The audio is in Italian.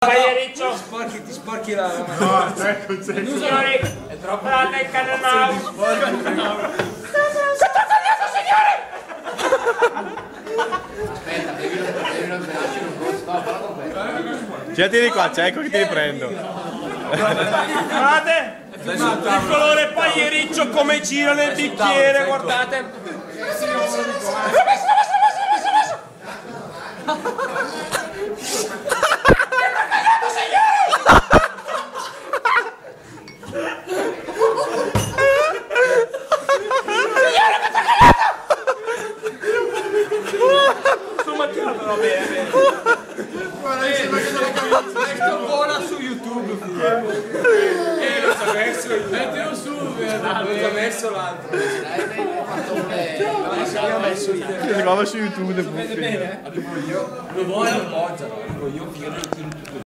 Riccio, ti sporchi la... No, ecco, signori, è troppo la tecca del mouse. Aspetta, devi non sbagliarci un corso. No, parla con me. Già tieni qua, c'è, ecco che ti riprendo. Guardate, il colore pagliericcio come gira nel bicchiere, guardate. Sono macchiato, va bene. Questo buona su YouTube. Lo so messo, Mettilo su, ho messo l'altro. Si trova su YouTube. Lo voglio appoggiare, io